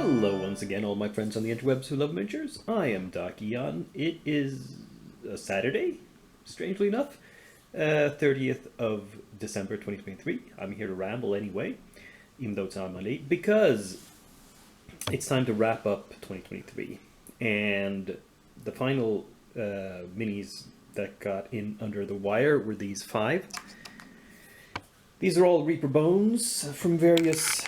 Hello once again, all my friends on the interwebs who love miniatures. I am Doc Eon. It is a Saturday, strangely enough, 30th of December 2023. I'm here to ramble anyway, even though it's on Monday, because it's time to wrap up 2023. And the final minis that got in under the wire were these 5. These are all Reaper bones from various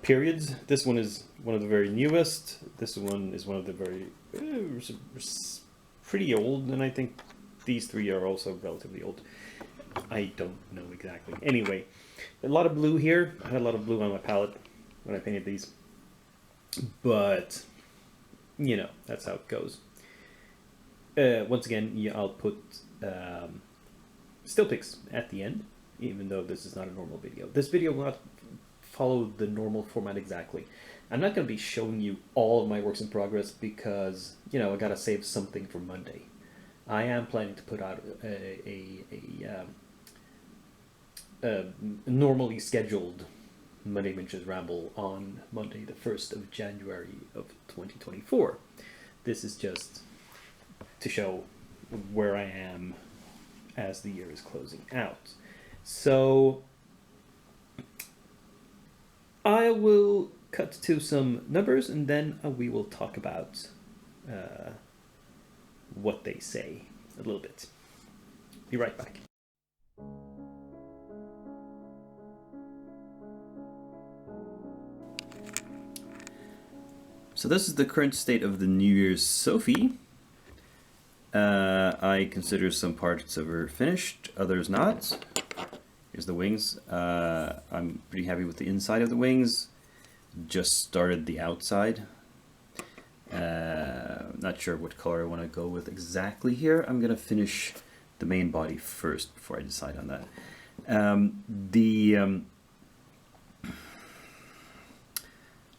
periods. This one is one of the very newest. This one is one of the very pretty old, and I think these 3 are also relatively old. I don't know exactly. Anyway, a lot of blue here. I had a lot of blue on my palette when I painted these, but you know, that's how it goes. Once again, yeah, I'll put still pics at the end, even though this is not a normal video. This video will not follow the normal format exactly. I'm not going to be showing you all of my works in progress because, you know, I got to save something for Monday. I am planning to put out a normally scheduled Monday Miniatures Ramble on Monday the 1st of January of 2024. This is just to show where I am as the year is closing out. So I will cut to some numbers and then we will talk about what they say a little bit. Be right back. So this is the current state of the New Year's Sophie. I consider some parts of her finished, others not. Here's the wings. I'm pretty happy with the inside of the wings. Just started the outside. Not sure what color I want to go with exactly here. I'm going to finish the main body first before I decide on that.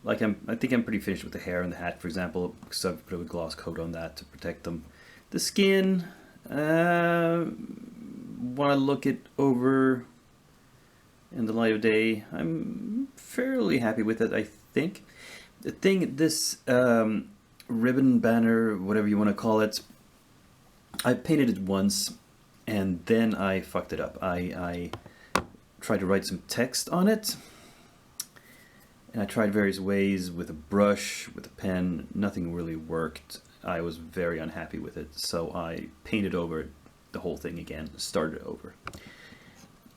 I think I'm pretty finished with the hair and the hat, for example, because I've put a gloss coat on that to protect them. The skin, want to look it over in the light of day. I'm fairly happy with it, I think. The thing, this ribbon banner, whatever you want to call it, I painted it once and then I fucked it up. I tried to write some text on it. And I tried various ways with a brush, with a pen. Nothing really worked. I was very unhappy with it, so I painted over the whole thing again, started over.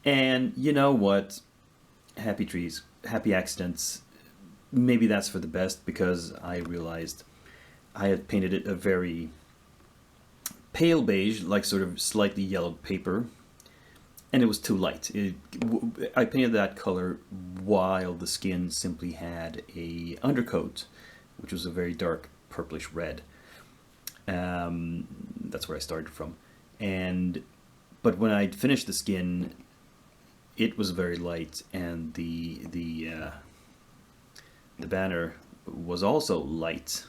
And you know what? Happy trees, happy accidents. Maybe that's for the best, because I realized I had painted it a very pale beige, like sort of slightly yellowed paper, and it was too light. I painted that color while the skin simply had a undercoat, which was a very dark purplish red. That's where I started from. But when I finished the skin, it was very light, and the banner was also light.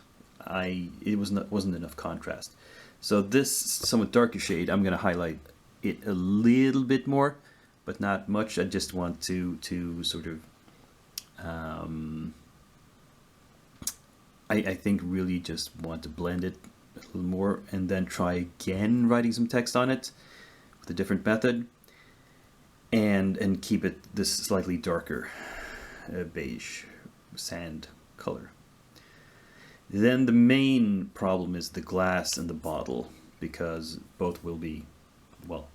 It wasn't enough contrast. So this somewhat darker shade, I'm going to highlight it a little bit more, but not much. I just want to sort of I think really just want to blend it a little more and then try again writing some text on it with a different method, and keep it this slightly darker beige sand color. Then the main problem is the glass and the bottle, because both will be, well,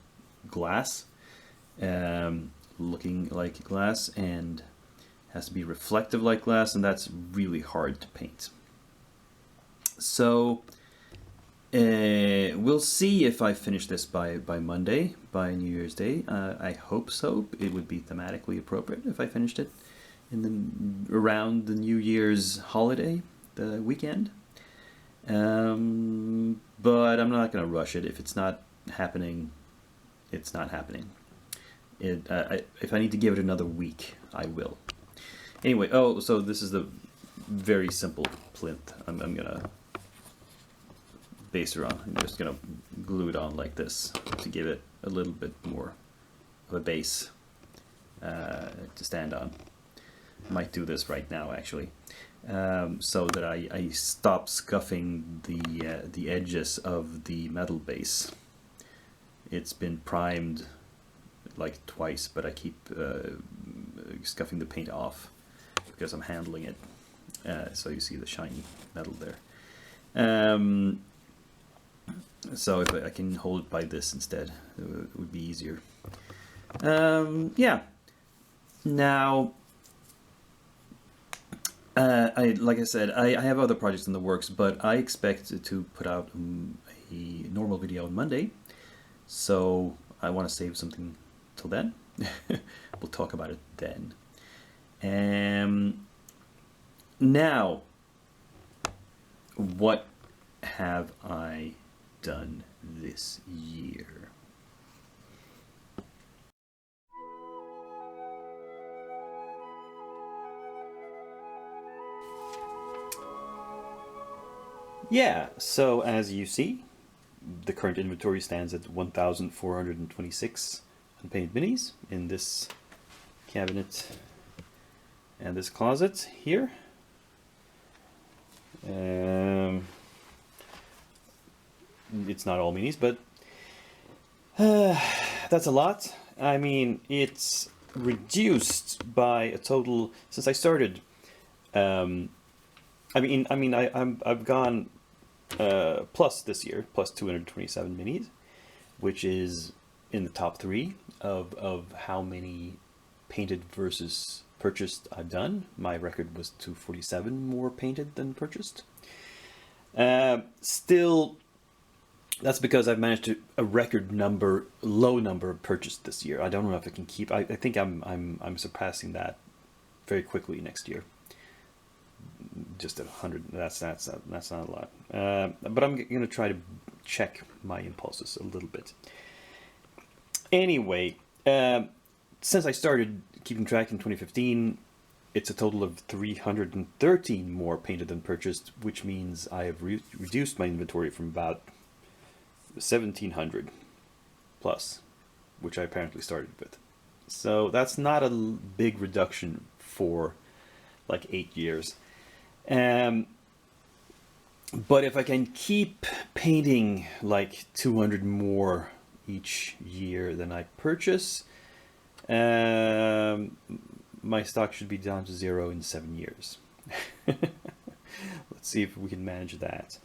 glass, looking like glass, and has to be reflective like glass, and that's really hard to paint. So we'll see if I finish this by Monday, by New Year's Day. I hope so. It would be thematically appropriate if I finished it around the New Year's holiday, the weekend. But I'm not going to rush it. If it's not happening, it's not happening. If I need to give it another week, I will. Anyway, so this is the very simple plinth. I'm gonna base her on. I'm just gonna glue it on like this to give it a little bit more of a base. to stand on. I might do this right now, actually, so that I stop scuffing the edges of the metal base. It's been primed like twice, but I keep scuffing the paint off because I'm handling it. So you see the shiny metal there. So if I can hold it by this instead, it would be easier. Yeah. Now, like I said, I have other projects in the works, but I expect to put out a normal video on Monday. So I want to save something till then. We'll talk about it then. Now, what have I done this year? Yeah, so as you see, the current inventory stands at 1,426 unpainted minis in this cabinet and this closet here. It's not all minis, but that's a lot. I mean, it's reduced by a total since I started. I've gone plus this year, plus 227 minis, which is in the top 3 of how many painted versus purchased I've done. My record was 247 more painted than purchased. Still, that's because I've managed to a low number purchased this year. I don't know if I can keep. I think I'm surpassing that very quickly next year. Just at 100. That's not a lot. But I'm gonna try to check my impulses a little bit. Anyway, since I started keeping track in 2015, it's a total of 313 more painted than purchased, which means I have reduced my inventory from about 1,700 plus, which I apparently started with. So that's not a big reduction for like 8 years. But if I can keep painting like 200 more each year than I purchase, my stock should be down to 0 in 7 years. Let's see if we can manage that.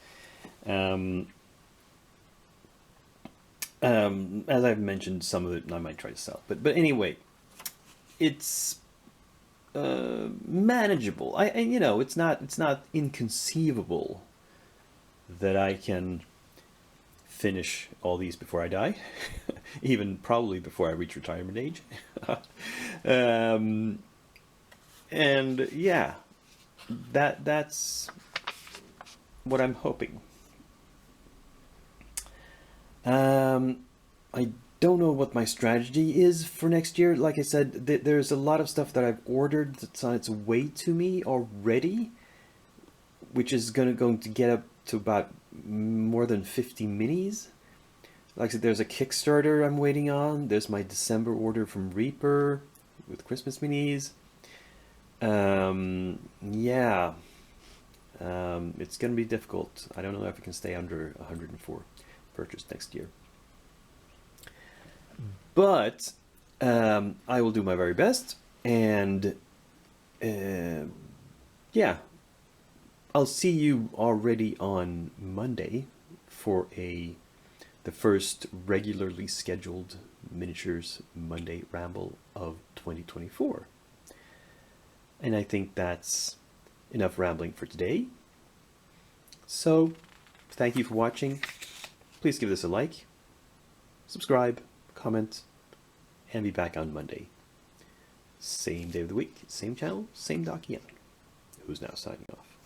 As I've mentioned, some of it I might try to sell, but anyway, it's manageable. It's not inconceivable that I can finish all these before I die, even probably before I reach retirement age. And yeah, that's what I'm hoping. I don't know what my strategy is for next year. Like I said, there's a lot of stuff that I've ordered that's on its way to me already, which is going to get up to about more than 50 minis. Like I said, there's a Kickstarter I'm waiting on. There's my December order from Reaper with Christmas minis. Yeah. It's going to be difficult. I don't know if I can stay under 104 purchased next year. But I will do my very best, and yeah, I'll see you already on Monday for the first regularly scheduled Miniatures Monday Ramble of 2024. And I think that's enough rambling for today. So, thank you for watching. Please give this a like, subscribe, comment, and be back on Monday. Same day of the week, same channel, same Doc Yan, who's now signing off.